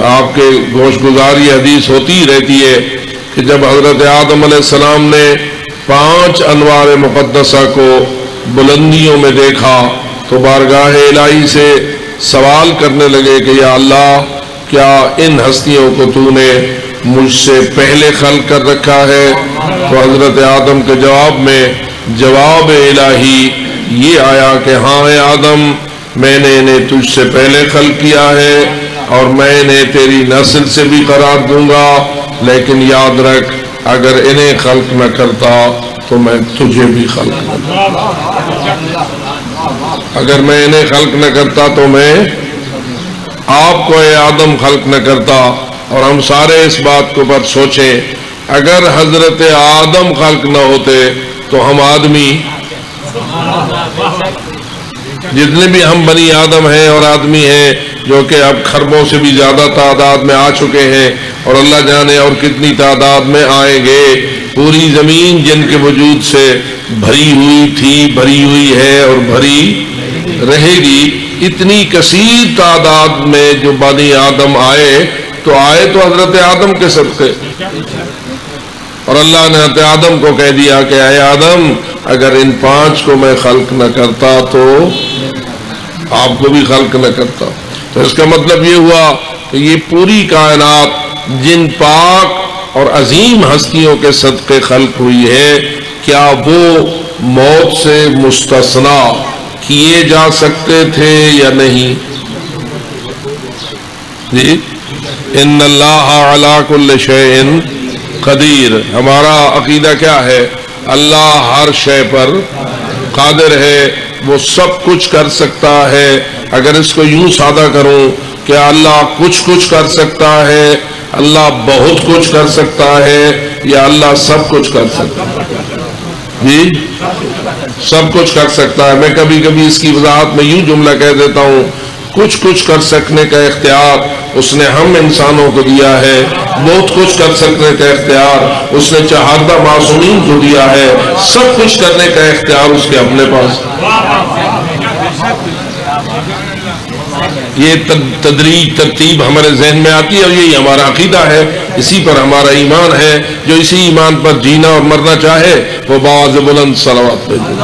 آپ کے گوش گزار یہ حدیث ہوتی رہتی ہے کہ جب حضرت آدم علیہ السلام نے 5 انوار مقدسہ کو بلندیوں میں دیکھا تو بارگاہ الہی سے سوال کرنے لگے کہ یا اللہ کیا ان ہستیوں کو تو نے مجھ سے پہلے خلق کر رکھا ہے؟ تو حضرت آدم کے جواب میں جواب الہی یہ آیا کہ ہاں اے آدم، میں نے انہیں تجھ سے پہلے خلق کیا ہے اور میں انہیں تیری نسل سے بھی قرار دوں گا، لیکن یاد رکھ اگر انہیں خلق نہ کرتا تو میں تجھے بھی خلق نہ کرتا، اگر میں انہیں خلق نہ کرتا تو میں آپ کو اے آدم خلق نہ کرتا۔ اور ہم سارے اس بات کو پر سوچیں، اگر حضرت آدم خلق نہ ہوتے تو ہم آدمی جتنے بھی ہم بنی آدم ہیں اور آدمی ہیں جو کہ اب خربوں سے بھی زیادہ تعداد میں آ چکے ہیں اور اللہ جانے اور کتنی تعداد میں آئیں گے، پوری زمین جن کے وجود سے بھری ہوئی تھی، بھری ہوئی ہے اور بھری رہے گی، اتنی کثیر تعداد میں جو بنی آدم آئے تو حضرت آدم کے صدقے، اور اللہ نے حضرت آدم کو کہہ دیا کہ اے آدم اگر ان 5 کو میں خلق نہ کرتا تو آپ کو بھی خلق نہ کرتا۔ تو اس کا مطلب یہ ہوا کہ یہ پوری کائنات جن پاک اور عظیم ہستیوں کے صدقے خلق ہوئی ہے، کیا وہ موت سے مستثنا کیے جا سکتے تھے یا نہیں؟ جی، ان اللہ علی کل شیء قدیر، ہمارا عقیدہ کیا ہے؟ اللہ ہر شے پر قادر ہے، وہ سب کچھ کر سکتا ہے۔ اگر اس کو یوں سادہ کروں کہ اللہ کچھ کر سکتا ہے، اللہ بہت کچھ کر سکتا ہے، یا اللہ سب کچھ کر سکتا ہے؟ جی، سب کچھ کر سکتا ہے۔ میں کبھی کبھی اس کی وضاحت میں یوں جملہ کہہ دیتا ہوں، کچھ کر سکنے کا اختیار اس نے ہم انسانوں کو دیا ہے، بہت کچھ کر سکنے کا اختیار اس نے چہاردہ معصومین کو دیا ہے، سب کچھ کرنے کا اختیار اس کے اپنے پاس۔ یہ ترتیب ہمارے ذہن میں آتی ہے اور یہی ہمارا عقیدہ ہے، اسی پر ہمارا ایمان ہے۔ جو اسی ایمان پر جینا اور مرنا چاہے وہ باواز بلند صلوات پہ جائے۔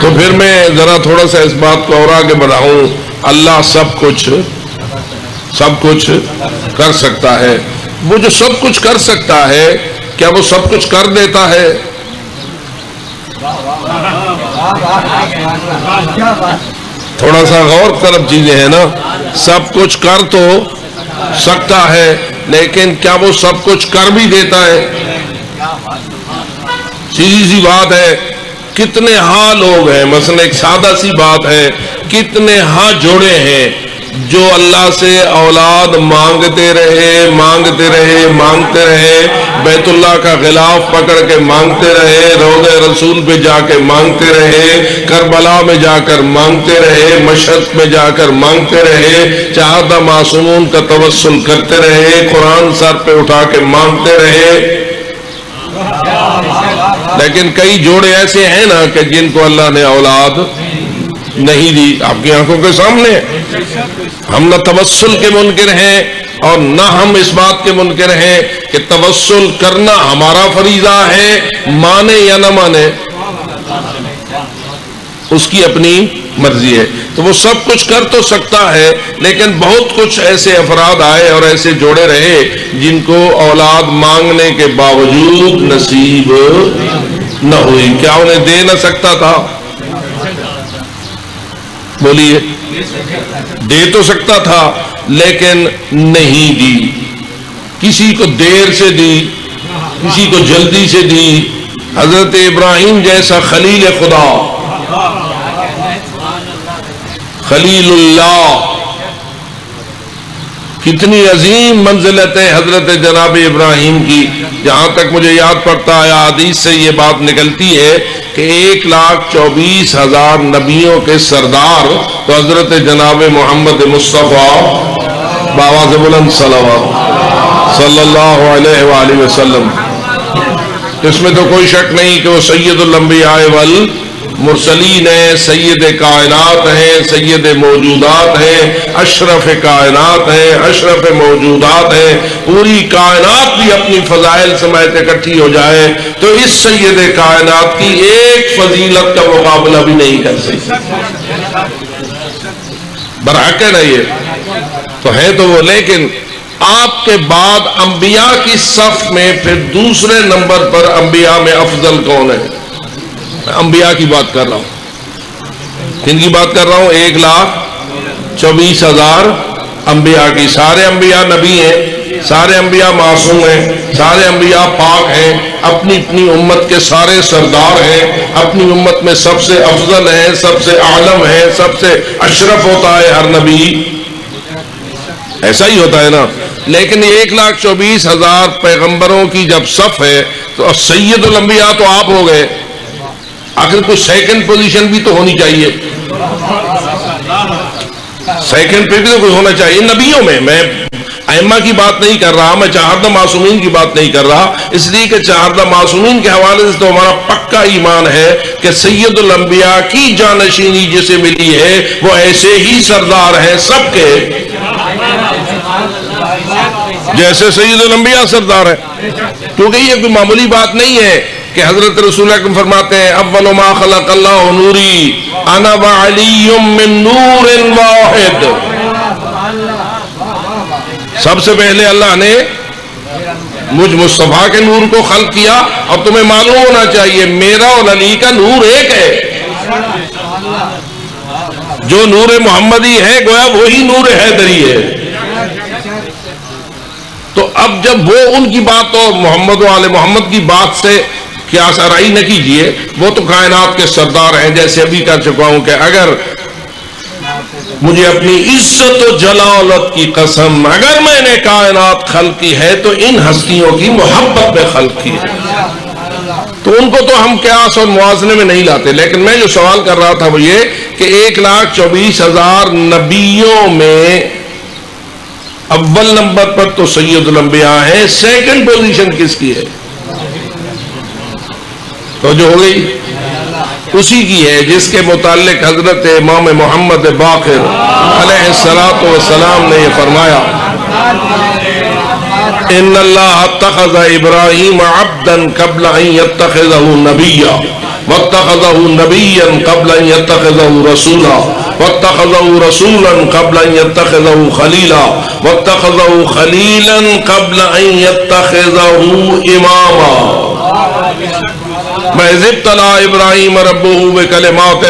تو پھر میں ذرا تھوڑا سا اس بات کو اور آگے بڑھاؤں، اللہ سب کچھ کر سکتا ہے۔ وہ جو سب کچھ کر سکتا ہے، کیا وہ سب کچھ کر دیتا ہے؟ تھوڑا سا غور طرف چیزیں ہیں نا، سب کچھ کر تو سکتا ہے لیکن کیا وہ سب کچھ کر بھی دیتا ہے؟ سیدھی سی بات ہے، کتنے ہاں لوگ ہیں، مثلا ایک سادہ سی بات ہے، کتنے ہاں جوڑے ہیں جو اللہ سے اولاد مانگتے رہے بیت اللہ کا غلاف پکڑ کے مانگتے رہے، روضہ رسول پہ جا کے مانگتے رہے، کربلا میں جا کر مانگتے رہے، مشہد میں جا کر مانگتے رہے، چہاردہ معصومون کا توسل کرتے رہے، قرآن سر پہ اٹھا کے مانگتے رہے۔ لیکن کئی جوڑے ایسے ہیں نا کہ جن کو اللہ نے اولاد نہیں دی، آپ کی آنکھوں کے سامنے۔ ہم نہ توسل کے منکر ہیں اور نہ ہم اس بات کے منکر ہیں کہ توسل کرنا ہمارا فریضہ ہے، مانے یا نہ مانے اس کی اپنی مرضی ہے۔ تو وہ سب کچھ کر تو سکتا ہے لیکن بہت کچھ ایسے افراد آئے اور ایسے جوڑے رہے جن کو اولاد مانگنے کے باوجود نصیب نہ ہوئی۔ کیا انہیں دے نہ سکتا تھا؟ بولیے، دے تو سکتا تھا لیکن نہیں دی۔ کسی کو دیر سے دی، کسی کو جلدی سے دی۔ حضرت ابراہیم جیسا خلیل خدا، خلیل اللہ، کتنی عظیم منزلت ہے حضرت جناب ابراہیم کی۔ جہاں تک مجھے یاد پڑتا ہے حدیث سے یہ بات نکلتی ہے کہ 1,24,000 نبیوں کے سردار تو حضرت جناب محمد مصطفیٰ باواز بلند صلوات صلی اللہ علیہ وآلہ وسلم، اس میں تو کوئی شک نہیں کہ وہ سید الانبیاء مرسلین ہیں، سید کائنات ہیں، سید موجودات ہیں، اشرف کائنات ہیں، اشرف موجودات ہیں، پوری کائنات بھی اپنی فضائل سمیت اکٹھی ہو جائے تو اس سید کائنات کی ایک فضیلت کا مقابلہ بھی نہیں کر سکتی۔ برحق ہے نا یہ تو ہے تو وہ، لیکن آپ کے بعد انبیاء کی صف میں پھر دوسرے نمبر پر انبیاء میں افضل کون ہے؟ میں انبیاء کی بات کر رہا ہوں۔ کن کی بات کر رہا ہوں؟ 1,24,000 انبیاء کی۔ سارے انبیاء نبی ہیں، سارے انبیاء معصوم ہیں، سارے انبیاء پاک ہیں، اپنی اپنی امت کے سارے سردار ہیں، اپنی امت میں سب سے افضل ہیں، سب سے اعلم ہیں، سب سے اشرف ہوتا ہے ہر نبی، ایسا ہی ہوتا ہے نا۔ لیکن 1,24,000 پیغمبروں کی جب صف ہے تو سید الانبیاء تو آپ ہو گئے، آخر کوئی سیکنڈ پوزیشن بھی تو ہونی چاہیے، سیکنڈ پہ بھی تو کوئی ہونا چاہیے نبیوں میں۔ میں ائمہ کی بات نہیں کر رہا، میں چہاردہ معصومین کی بات نہیں کر رہا، اس لیے کہ چہاردہ معصومین کے حوالے سے تو ہمارا پکا ایمان ہے کہ سید الانبیاء کی جانشینی جسے ملی ہے وہ ایسے ہی سردار ہیں سب کے جیسے سید الانبیاء سردار ہے، کیونکہ یہ کوئی معمولی بات نہیں ہے کہ حضرت رسول اکرم فرماتے ہیں اول ما خلق اللہ نوری انا وعلی من نور واحد، سب سے پہلے اللہ نے مجھ مصطفیٰ کے نور کو خلق کیا، اور تمہیں معلوم ہونا چاہیے میرا اور علی کا نور ایک ہے، جو نور محمدی ہے گویا وہی نور حیدری ہے۔ تو اب جب وہ ان کی بات اور محمد و آل محمد کی بات سے قیاس آرائی نہ کیجئے، وہ تو کائنات کے سردار ہیں، جیسے ابھی کہہ چکا ہوں کہ اگر مجھے اپنی عزت و جلالت کی قسم اگر میں نے کائنات خلق کی ہے تو ان ہستیوں کی محبت میں خلق کی ہے، تو ان کو تو ہم قیاس اور موازنے میں نہیں لاتے۔ لیکن میں جو سوال کر رہا تھا وہ یہ کہ 1,24,000 نبیوں میں اول نمبر پر تو سید الانبیاء ہیں، سیکنڈ پوزیشن کس کی ہے؟ تو جو ہو گئی اسی کی ہے جس کے متعلق حضرت امام محمد باقر علیہ الصلوۃ والسلام نے یہ فرمایا ان اللہ اتخذ ابراہیم عبدا قبل ان يتخذه نبیا واتخذه نبیا قبل ان يتخذه رسولا واتخذه رسولا قبل ان يتخذه خلیلا واتخذه خلیلا قبل ان يتخذه اماما وَإِذِ ابْتَلَىٰ إِبْرَاهِيمَ رَبُّهُ بِكَلِمَاتٍ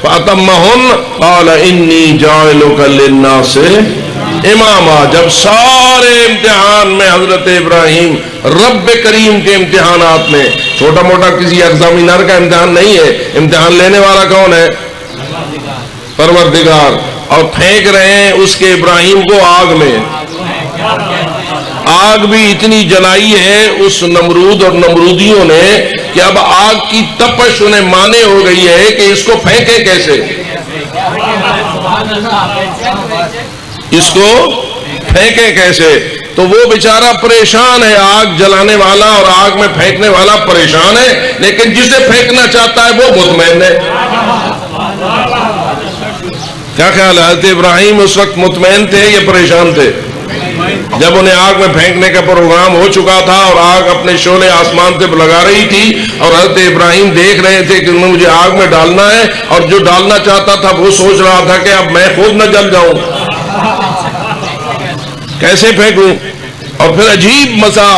فَأَتَمَّهُنَّ قَالَ إِنِّي جَاعِلُكَ لِلنَّاسِ اماما۔ جب سارے امتحان میں حضرت ابراہیم رب کریم کے امتحانات میں، چھوٹا موٹا کسی ایگزامینر کا امتحان نہیں ہے، امتحان لینے والا کون ہے؟ پروردگار، اور پھینک رہے ہیں اس کے ابراہیم کو آگ میں، آگ بھی اتنی جلائی ہے اس نمرود اور نمرودیوں نے کہ اب آگ کی تپش انہیں مانے ہو گئی ہے کہ اس کو پھینکے کیسے، اس کو پھینکے کیسے۔ تو وہ بیچارہ پریشان ہے، آگ جلانے والا اور آگ میں پھینکنے والا پریشان ہے، لیکن جسے پھینکنا چاہتا ہے وہ مطمئن ہے۔ کیا خیال ہے، حضرت ابراہیم اس وقت مطمئن تھے یا پریشان تھے؟ جب انہیں آگ میں پھینکنے کا پروگرام ہو چکا تھا اور آگ اپنے شعلے آسمان سے لگا رہی تھی اور حضرت ابراہیم دیکھ رہے تھے کہ انہیں مجھے آگ میں ڈالنا ہے، اور جو ڈالنا چاہتا تھا وہ سوچ رہا تھا کہ اب میں خود نہ جل جاؤں، کیسے پھینکوں؟ اور پھر عجیب مسا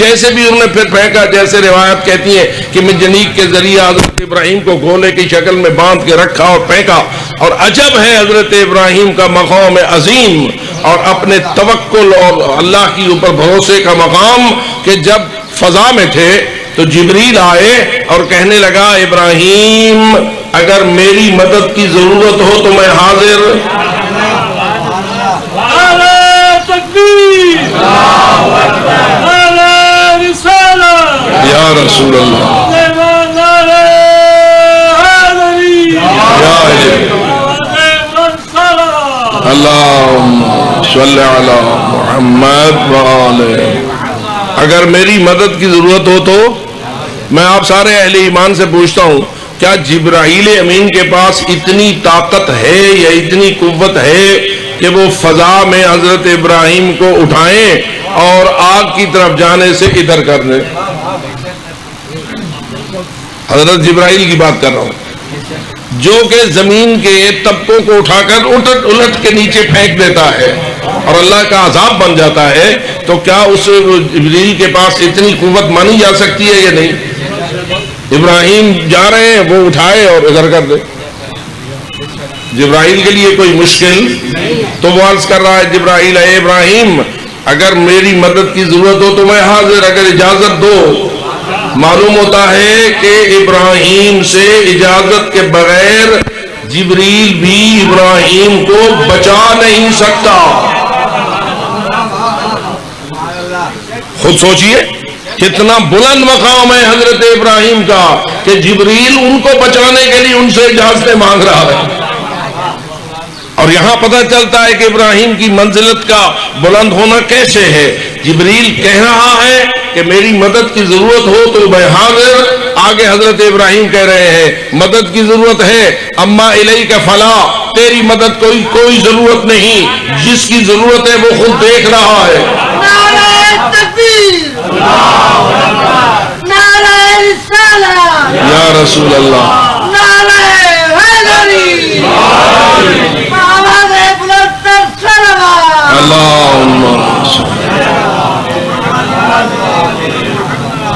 جیسے بھی انہوں نے پھر پھینکا، جیسے روایت کہتی ہے کہ منجنیق کے ذریعے حضرت ابراہیم کو گولے کی شکل میں باندھ کے رکھا اور پھینکا۔ اور عجب ہے حضرت ابراہیم کا مقام عظیم اور اپنے توکل اور اللہ کی اوپر بھروسے کا مقام کہ جب فضا میں تھے تو جبریل آئے اور کہنے لگا ابراہیم اگر میری مدد کی ضرورت ہو تو میں حاضر۔ یا رسول اللہ، اللہم صلی علی محمد وآلہ۔ اگر میری مدد کی ضرورت ہو تو میں آپ سارے اہل ایمان سے پوچھتا ہوں کیا جبرائیل امین کے پاس اتنی طاقت ہے یا اتنی قوت ہے کہ وہ فضا میں حضرت ابراہیم کو اٹھائیں اور آگ کی طرف جانے سے ادھر کر دیں؟ حضرت جبرائیل کی بات کر رہا ہوں، جو کہ زمین کے طبقوں کو اٹھا کر الٹ کے نیچے پھینک دیتا ہے اور اللہ کا عذاب بن جاتا ہے، تو کیا اس جبرائیل کے پاس اتنی قوت مانی جا سکتی ہے یا نہیں؟ ابراہیم جا رہے ہیں، وہ اٹھائے اور ادھر کر دے۔ جبرائیل کے لیے کوئی مشکل؟ تو وہ عرض کر رہا ہے جبرائیل، اے ابراہیم اگر میری مدد کی ضرورت ہو تو میں حاضر، اگر اجازت دو۔ معلوم ہوتا ہے کہ ابراہیم سے اجازت کے بغیر جبریل بھی ابراہیم کو بچا نہیں سکتا۔ خود سوچئے کتنا بلند مقام ہے حضرت ابراہیم کا کہ جبریل ان کو بچانے کے لیے ان سے اجازتیں مانگ رہا ہے۔ اور یہاں پتہ چلتا ہے کہ ابراہیم کی منزلت کا بلند ہونا کیسے ہے۔ جبریل کہہ رہا ہے کہ میری مدد کی ضرورت ہو تو میں حاضر۔ آگے حضرت ابراہیم کہہ رہے ہیں مدد کی ضرورت ہے، اما الیک فلا، تیری مدد کوئی ضرورت نہیں، جس کی ضرورت ہے وہ خود دیکھ رہا ہے۔ نعرہ تکبیر، نعرہ رسالہ، یا رسول اللہ، نعرہ حیدری، آواز بلند تر صلوات۔ اللہم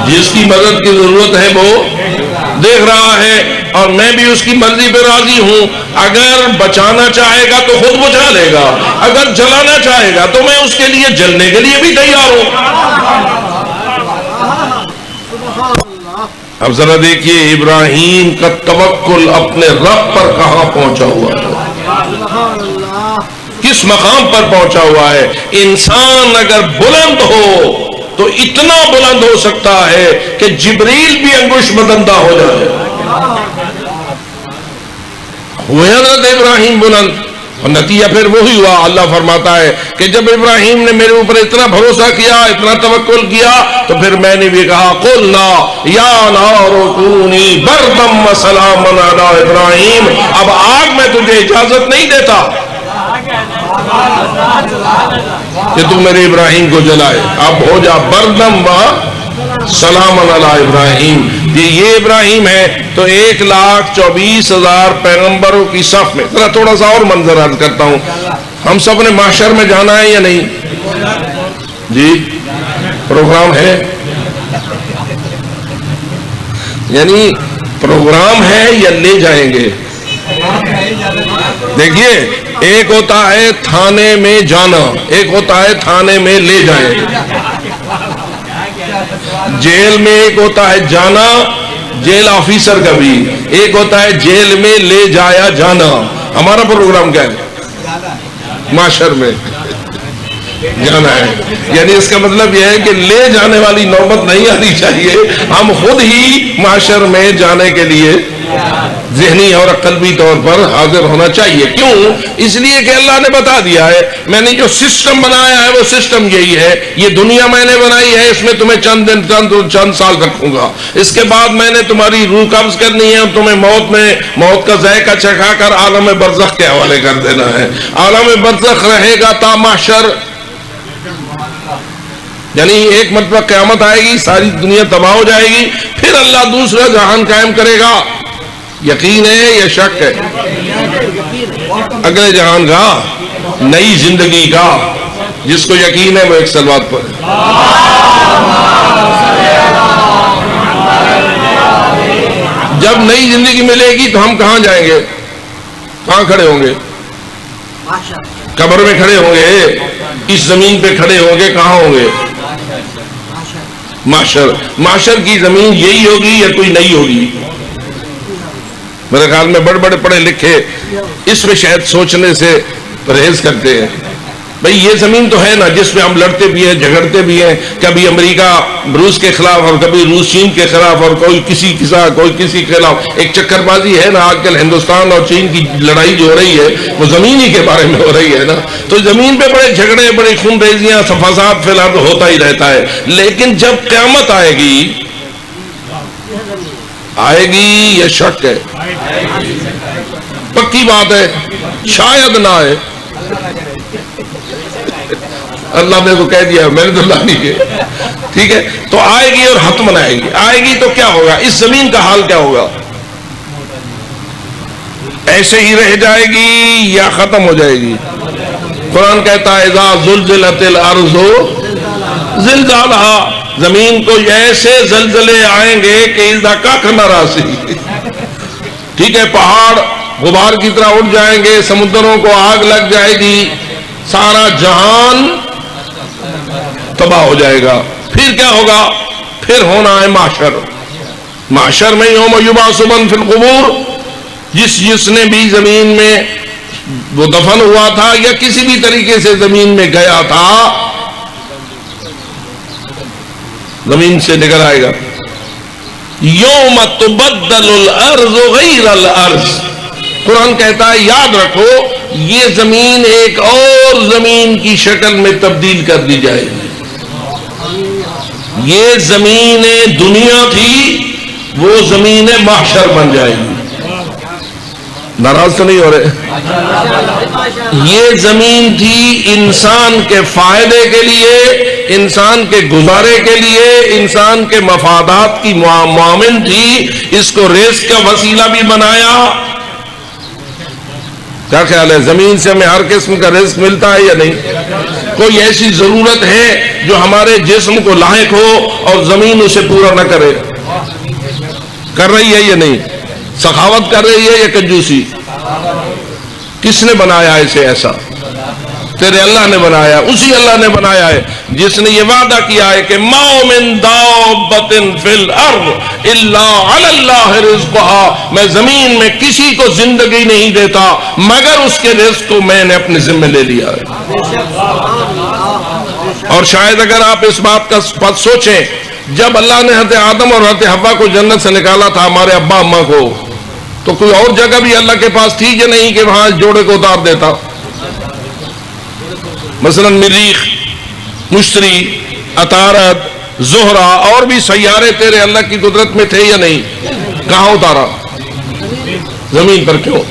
جس کی مدد کی ضرورت ہے وہ دیکھ رہا ہے، اور میں بھی اس کی مرضی پہ راضی ہوں۔ اگر بچانا چاہے گا تو خود بچا لے گا، اگر جلانا چاہے گا تو میں اس کے لیے جلنے کے لیے بھی تیار ہوں۔ اب ذرا دیکھیے ابراہیم کا توکل اپنے رب پر کہاں پہنچا ہوا ہے، کس مقام پر پہنچا ہوا ہے۔ انسان اگر بلند ہو تو اتنا بلند ہو سکتا ہے کہ جبریل بھی انگوش بدندہ ہو جائے۔ ہوئے حضرت ابراہیم بلند، اور نتیجہ پھر وہی ہوا۔ اللہ فرماتا ہے کہ جب ابراہیم نے میرے اوپر اتنا بھروسہ کیا، اتنا توکل کیا، تو پھر میں نے بھی کہا قلنا یا نار کونی بردا وسلاما علی ابراہیم، اب آگ میں تجھے اجازت نہیں دیتا کہ تم میرے ابراہیم کو جلائے، اب ہو جا بردم و سلام علی ابراہیم۔ یہ ابراہیم ہے تو 1,24,000 پیغمبروں کی صف میں۔ ذرا تھوڑا سا اور منظر عرض کرتا ہوں، ہم سب نے محشر میں جانا ہے یا نہیں؟ جی پروگرام ہے، یعنی پروگرام ہے یا لے جائیں گے؟ دیکھیے ایک ہوتا ہے تھانے میں جانا، ایک ہوتا ہے تھانے میں لے جائیں۔ جیل میں ایک ہوتا ہے جانا، جیل آفیسر کا بھی، ایک ہوتا ہے جیل میں لے جایا جانا۔ ہمارا پروگرام کیا ہے؟ معاشر میں جانا ہے، یعنی اس کا مطلب یہ ہے کہ لے جانے والی نوبت نہیں آنی چاہیے، ہم خود ہی معاشر میں جانے کے لیے ذہنی اور قلبی طور پر حاضر ہونا چاہیے۔ کیوں؟ اس لیے کہ اللہ نے بتا دیا ہے، میں نے جو سسٹم بنایا ہے وہ سسٹم یہی ہے، یہ دنیا میں نے بنائی ہے، اس میں تمہیں چند سال رکھوں گا، اس کے بعد میں نے تمہاری روح قبض کرنی ہے اور تمہیں موت کا ذائقہ چکھا کر عالم برزخ کے حوالے کر دینا ہے۔ عالم برزخ رہے گا تا محشر، یعنی ایک مرتبہ قیامت آئے گی، ساری دنیا تباہ ہو جائے گی، پھر اللہ دوسرا جہان قائم کرے گا۔ یقین ہے یا شک ہے؟ اگلے جہان کا، نئی زندگی کا، جس کو یقین ہے وہ ایک صلوات پر۔ جب نئی زندگی ملے گی تو ہم کہاں جائیں گے؟ کہاں کھڑے ہوں گے؟ قبر میں کھڑے ہوں گے؟ اس زمین پہ کھڑے ہوں گے؟ کہاں ہوں گے؟ معاشر کی زمین یہی ہوگی یا کوئی نئی ہوگی؟ میرے خیال میں بڑے بڑے پڑھے لکھے اس میں شاید سوچنے سے پرہیز کرتے ہیں۔ بھئی یہ زمین تو ہے نا جس میں ہم لڑتے بھی ہیں، جھگڑتے بھی ہیں، کبھی امریکہ روس کے خلاف اور کبھی روس چین کے خلاف، اور کوئی کسی کے خلاف ایک چکر بازی ہے نا۔ آج کل ہندوستان اور چین کی لڑائی جو ہو رہی ہے وہ زمین ہی کے بارے میں ہو رہی ہے نا، تو زمین پہ بڑے جھگڑے، بڑی خون ریزیاں، فساد فی الحال ہوتا ہی رہتا ہے۔ لیکن جب قیامت آئے گی آئے گی یہ شک ہے، پکی بات ہے، شاید نہ آئے. اللہ نے تو کہہ دیا، میں نے تو اللہ نہیں کہا. ٹھیک ہے، تو آئے گی اور حتماً آئے گی. آئے گی تو کیا ہوگا؟ اس زمین کا حال کیا ہوگا؟ ایسے ہی رہ جائے گی یا ختم ہو جائے گی؟ قرآن کہتا ہے اذا زلزلت الارض زلزالہا، زمین کو ایسے زلزلے آئیں گے کہ اذا کاکھ نہ راسی. ٹھیک ہے، پہاڑ غبار کی طرح اٹھ جائیں گے، سمندروں کو آگ لگ جائے گی، سارا جہان تباہ ہو جائے گا. پھر کیا ہوگا؟ پھر ہونا ہے محشر. محشر میں یوم یبعث من فی القبور، جس نے بھی زمین میں وہ دفن ہوا تھا یا کسی بھی طریقے سے زمین میں گیا تھا، زمین سے نکل آئے گا. یوم تبدل الارض غیر الارض، قرآن کہتا ہے یاد رکھو یہ زمین ایک اور زمین کی شکل میں تبدیل کر دی جائے گی. یہ زمین دنیا تھی، وہ زمین محشر بن جائے گی. ناراض تو نہیں ہو رہے؟ یہ زمین تھی انسان کے فائدے کے لیے، انسان کے گزارے کے لیے، انسان کے مفادات کی معاون تھی. اس کو رزق کا وسیلہ بھی بنایا. کیا خیال ہے، زمین سے ہمیں ہر قسم کا رزق ملتا ہے یا نہیں؟ کوئی ایسی ضرورت ہے جو ہمارے جسم کو لاحق ہو اور زمین اسے پورا نہ کرے؟ کر رہی ہے یا نہیں؟ سخاوت کر رہی ہے یا کنجوسی؟ کس نے بنایا اسے ایسا؟ تیرے اللہ نے بنایا. اسی اللہ نے بنایا ہے جس نے یہ وعدہ کیا ہے کہ ما من دابۃ فی الارض الا علی اللہ رزقها، میں زمین میں کسی کو زندگی نہیں دیتا مگر اس کے رزق کو میں نے اپنے ذمہ لے لیا ہے. اور شاید اگر آپ اس بات کا پس سوچیں، جب اللہ نے حضرت آدم اور حضرت حوا کو جنت سے نکالا تھا، ہمارے ابا اماں کو، تو کوئی اور جگہ بھی اللہ کے پاس تھی کہ نہیں کہ وہاں جوڑے کو اتار دیتا؟ مثلا مریخ، مشتری، عطارد، زہرہ اور بھی سیارے تیرے اللہ کی قدرت میں تھے یا نہیں؟ کہاں اتارا؟ زمین پر. کیوں؟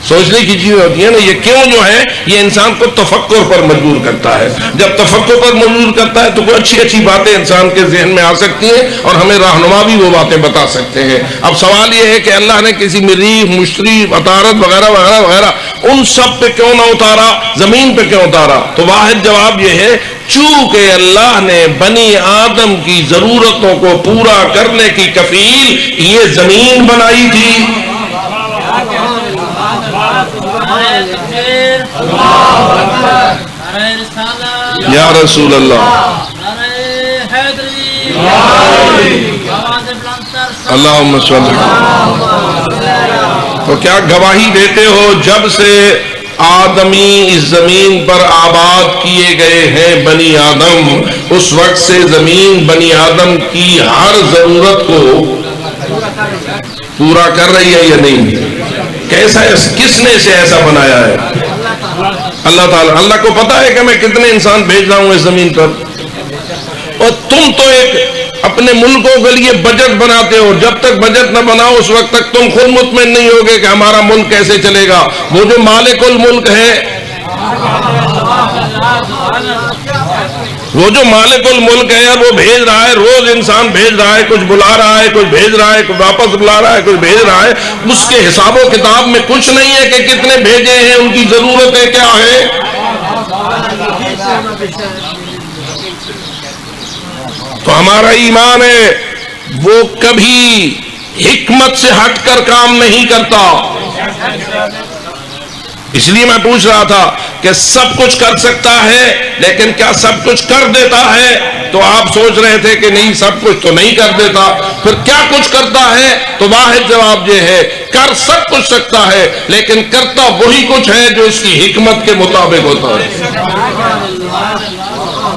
سوچنے کی چیز ہوتی ہے نا. یہ کیوں جو ہے یہ انسان کو تفکر پر مجبور کرتا ہے. جب تفکر پر مجبور کرتا ہے تو کوئی اچھی اچھی باتیں انسان کے ذہن میں آ سکتی ہیں اور ہمیں رہنما بھی وہ باتیں بتا سکتے ہیں. اب سوال یہ ہے کہ اللہ نے کسی مریخ، مشتری، عطارد وغیرہ وغیرہ وغیرہ ان سب پہ کیوں نہ اتارا، زمین پہ کیوں اتارا؟ تو واحد جواب یہ ہے چونکہ اللہ نے بنی آدم کی ضرورتوں کو پورا کرنے کی کفیل یہ زمین بنائی تھی. یا رسول اللہ، اللہم صلی. تو کیا گواہی دیتے ہو جب سے آدمی اس زمین پر آباد کیے گئے ہیں بنی آدم، اس وقت سے زمین بنی آدم کی ہر ضرورت کو پورا کر رہی ہے یا نہیں؟ کیسا ہے؟ کس نے اسے ایسا بنایا ہے؟ اللہ تعالیٰ. اللہ کو پتا ہے کہ میں کتنے انسان بھیج رہا ہوں اس زمین پر. اور تم تو ایک اپنے ملکوں کے لیے بجٹ بناتے ہو، جب تک بجٹ نہ بناؤ اس وقت تک تم خود مطمئن نہیں ہوگے کہ ہمارا ملک کیسے چلے گا. وہ جو مالک الملک ہے، وہ جو مالک الملک ہے وہ بھیج رہا ہے، روز انسان بھیج رہا ہے، کچھ بلا رہا ہے، کچھ بھیج رہا ہے، کچھ واپس بلا رہا ہے، کچھ بھیج رہا ہے. اس کے حساب و کتاب میں کچھ نہیں ہے کہ کتنے بھیجے ہیں، ان کی ضرورتیں کیا ہیں. تو ہمارا ایمان ہے وہ کبھی حکمت سے ہٹ کر کام نہیں کرتا. اس لیے میں پوچھ رہا تھا کہ سب کچھ کر سکتا ہے لیکن کیا سب کچھ کر دیتا ہے؟ تو آپ سوچ رہے تھے کہ نہیں سب کچھ تو نہیں کر دیتا. پھر کیا کچھ کرتا ہے؟ تو واحد جواب یہ ہے کر سب کچھ سکتا ہے لیکن کرتا وہی کچھ ہے جو اس کی حکمت کے مطابق ہوتا ہے.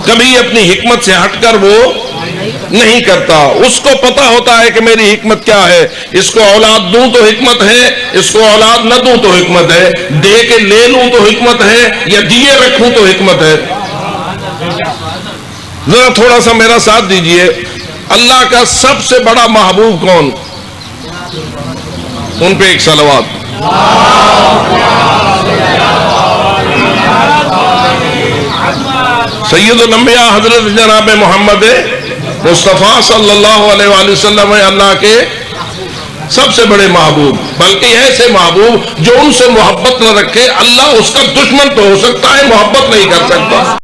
کبھی اپنی حکمت سے ہٹ کر وہ نہیں کرتا. اس کو پتا ہوتا ہے کہ میری حکمت کیا ہے. اس کو اولاد دوں تو حکمت ہے، اس کو اولاد نہ دوں تو حکمت ہے، دے کے لے لوں تو حکمت ہے، یا دیے رکھوں تو حکمت ہے. ذرا تھوڑا سا میرا ساتھ دیجئے. اللہ کا سب سے بڑا محبوب کون؟ ان پہ ایک صلوات. سید الانبیاء حضرت جناب محمد مصطفیٰ صلی اللہ علیہ وآلہ وسلم ہے اللہ کے سب سے بڑے محبوب، بلکہ ایسے محبوب جو ان سے محبت نہ رکھے اللہ اس کا دشمن تو ہو سکتا ہے، محبت نہیں کر سکتا.